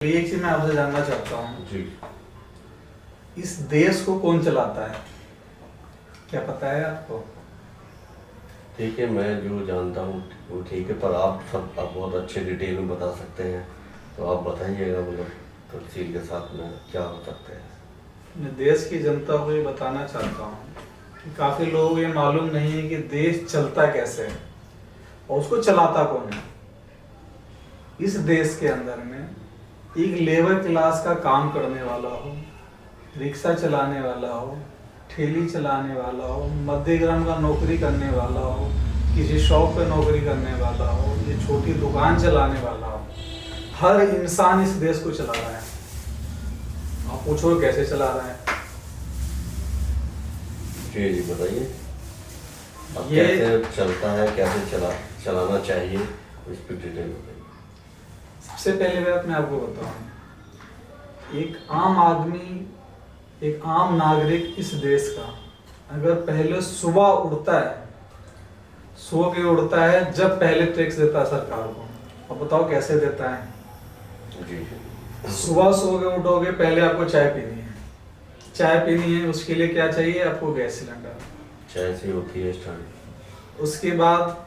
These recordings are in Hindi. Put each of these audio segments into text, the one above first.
एक चीज मैं आपसे जानना चाहता हूँ जी। इस देश को कौन चलाता है, क्या पता है आपको? ठीक है, मैं जो जानता हूँ वो ठीक है, पर आप बहुत अच्छे डिटेल में बता सकते हैं, तो आप बताइएगा, मतलब तफसील के साथ में क्या हो सकते हैं। मैं देश की जनता को ये बताना चाहता हूँ कि काफी लोगों को ये मालूम नहीं है कि देश चलता कैसे है और उसको चलाता कौन है। इस देश के अंदर में एक लेबर क्लास का काम करने वाला हो, रिक्शा चलाने वाला हो, ठेली चलाने वाला हो, मध्यग्राम का नौकरी करने वाला हो, किसी शॉप पे नौकरी करने वाला हो, ये छोटी दुकान चलाने वाला हो, हर इंसान इस देश को चला रहा है। आप पूछो कैसे चला रहा है? जी जी, बताइए अब ये कैसे चलता है, कैसे चलाना चाहिए, इस पर डिटेल बताइए। सबसे पहले बात मैं आपको बताऊं, एक आम आदमी, एक आम नागरिक इस देश का अगर पहले सुबह उठता है, सो के उठता है, जब पहले टैक्स देता है सरकार को। अब बताओ कैसे देता है? जी। सुबह सो के उठोगे, पहले आपको चाय पीनी है। चाय पीनी है, उसके लिए क्या चाहिए आपको? Gas cylinder. चाय से होती है स्टार्ट। उसके बाद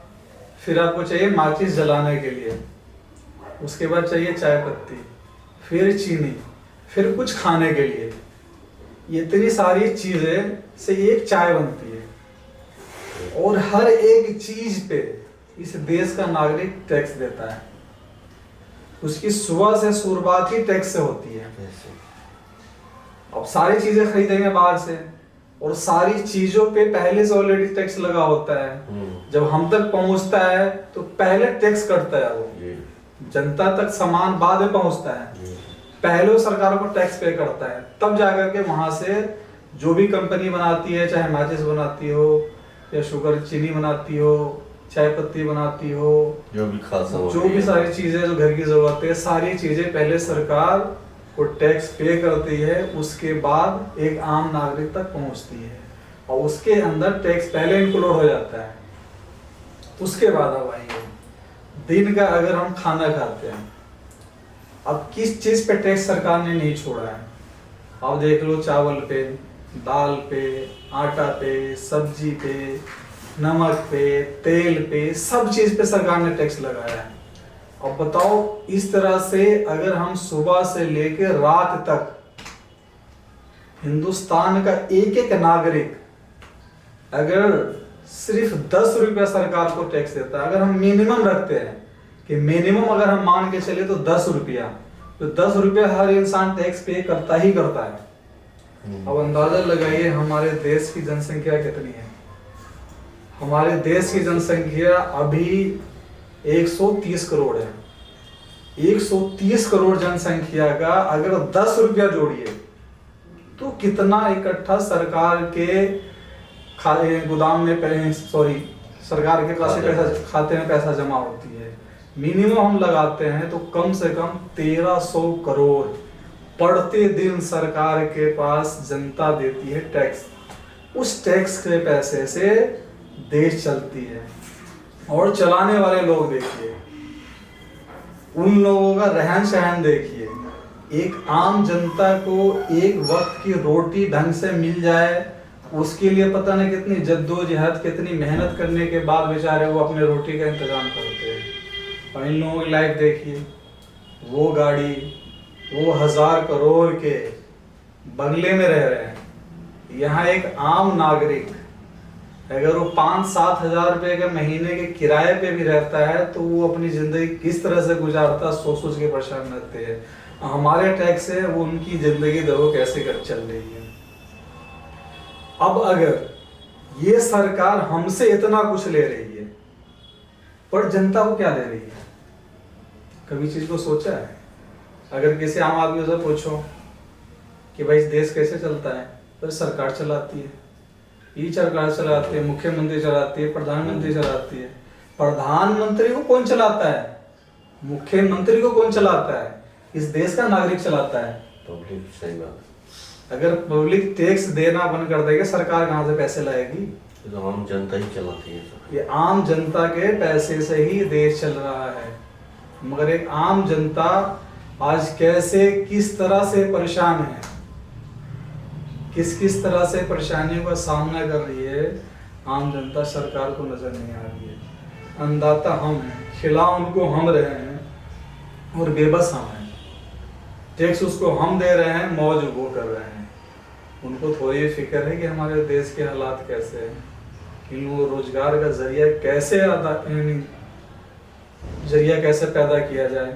फिर आपको चाहिए माचिस जलाने के लिए। उसके बाद चाहिए चाय पत्ती, फिर चीनी, फिर कुछ खाने के लिए। ये इतनी सारी चीजें से एक चाय बनती है और हर एक चीज पे इस देश का नागरिक टैक्स देता है। उसकी सुबह से शुरुआत ही टैक्स से होती है। अब सारी चीजें खरीदेंगे बाहर से और सारी चीजों पे पहले से ऑलरेडी टैक्स लगा होता है। जब हम तक पहुंचता है तो पहले टैक्स कटता है, वो जनता तक सामान बाद में पहुंचता है। पहले सरकार को टैक्स पे करता है, तब जाकर के वहां से जो भी कंपनी बनाती है, चाहे माचिस बनाती हो या शुगर चीनी बनाती हो, चाय पत्ती बनाती हो, जो भी खास जो भी सारी चीजें जो घर की जरूरत है, सारी चीजें पहले सरकार को टैक्स पे करती है, उसके बाद एक आम नागरिक तक पहुंचती है और उसके अंदर टैक्स पहले इंक्लूड हो जाता है। उसके बाद अब आइए, दिन का अगर हम खाना खाते हैं, अब किस चीज पे टैक्स सरकार ने नहीं छोड़ा है? आप देख लो, चावल पे, दाल पे, आटा पे, सब्जी पे, नमक पे, तेल पे, सब चीज पे सरकार ने टैक्स लगाया है। अब बताओ, इस तरह से अगर हम सुबह से लेकर रात तक हिंदुस्तान का एक एक नागरिक अगर सिर्फ 10 रुपया सरकार को टैक्स देता है, अगर हम मिनिमम रखते हैं कि मिनिमम अगर हम मान के चले तो 10 रुपया, तो 10 रुपया हर इंसान टैक्स पे करता ही करता है। अब अंदाजा लगाइए हमारे देश की जनसंख्या कितनी है। हमारे देश की जनसंख्या अभी 130 करोड़ है। 130 करोड़ जनसंख्या का अगर 10 रुपया जोड़िए तो कितना इकट्ठा सरकार के गोदाम में सरकार के पास पैसा, खाते में पैसा जमा होती है। मिनिमम हम लगाते हैं तो कम से कम 1300 करोड़ पढ़ते दिन सरकार के पास जनता देती है टैक्स। उस टैक्स के पैसे से देश चलती है। और चलाने वाले लोग देखिए, उन लोगों का रहन सहन देखिए। एक आम जनता को एक वक्त की रोटी ढंग से मिल जाए, उसके लिए पता नहीं कितनी जद्दोजहद, कितनी मेहनत करने के बाद बेचारे वो अपने रोटी का इंतजाम करते हैं। और इन लोगों की लाइफ देखिए, वो गाड़ी, वो 1000 करोड़ के बंगले में रह रहे हैं। यहाँ एक आम नागरिक अगर वो 5-7 हजार रुपए के महीने के किराए पे भी रहता है तो वो अपनी जिंदगी किस तरह से गुजारता, सोच के परेशान रहते हैं। हमारे टैक्स से वो उनकी जिंदगी देखो कैसे कर चल रही है। अब अगर ये सरकार हमसे इतना कुछ ले रही है, पर जनता को क्या दे रही है? कभी चीज को सोचा है? अगर किसी आम आदमी से पूछो कि भाई इस देश कैसे चलता है, तो सरकार चलाती है, ये सरकार चलाती है, मुख्यमंत्री चलाती है, प्रधानमंत्री चलाती है। प्रधानमंत्री को कौन चलाता है? मुख्यमंत्री को कौन चलाता है? इस देश का नागरिक चलाता है। पब्लिक, सही बात। अगर पब्लिक टैक्स देना बंद कर देगी, सरकार कहाँ से पैसे लाएगी? तो आम जनता ही चलाती है सब। ये आम जनता के पैसे से ही देश चल रहा है। मगर एक आम जनता आज कैसे किस तरह से परेशान है, किस तरह से परेशानियों का सामना कर रही है, आम जनता सरकार को नजर नहीं आ रही है। अन्नदाता हम हैं, खिला उनको हम रहे हैं और बेबस हम हैं। टैक्स उसको हम दे रहे हैं, मौज वो कर रहे हैं। उनको थोड़ी फिक्र है कि हमारे देश के हालात कैसे हैं, कि लोग रोजगार का जरिया कैसे पैदा किया जाए,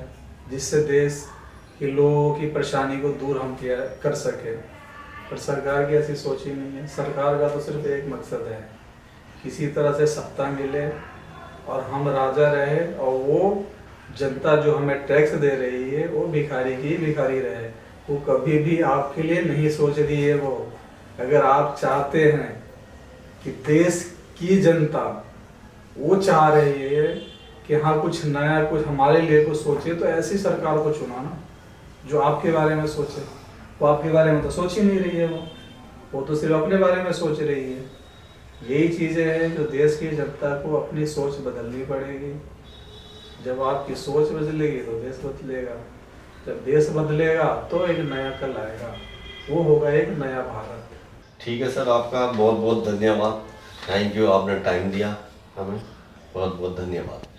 जिससे देश के लोगों की परेशानी को दूर हम कर सके। पर सरकार की ऐसी सोच ही नहीं है। सरकार का तो सिर्फ एक मकसद है, किसी तरह से सत्ता मिले और हम राजा रहे, और वो जनता जो हमें टैक्स दे रही है वो भिखारी की भिखारी रहे। वो कभी भी आपके लिए नहीं सोच रही है। वो अगर आप चाहते हैं कि देश की जनता वो चाह रही है कि हाँ कुछ नया, कुछ हमारे लिए कुछ सोचे, तो ऐसी सरकार को चुना ना जो आपके बारे में सोचे। वो आपके बारे में तो सोच ही नहीं रही है। वो तो सिर्फ अपने बारे में सोच रही है। यही चीज़ें हैं जो देश की जनता को अपनी सोच बदलनी पड़ेगी। जब आपकी सोच बदलेगी तो देश बदलेगा। जब देश बदलेगा तो एक नया कल आएगा, वो होगा एक नया भारत। ठीक है सर, आपका बहुत बहुत धन्यवाद। थैंक यू, आपने टाइम दिया हमें, बहुत बहुत धन्यवाद।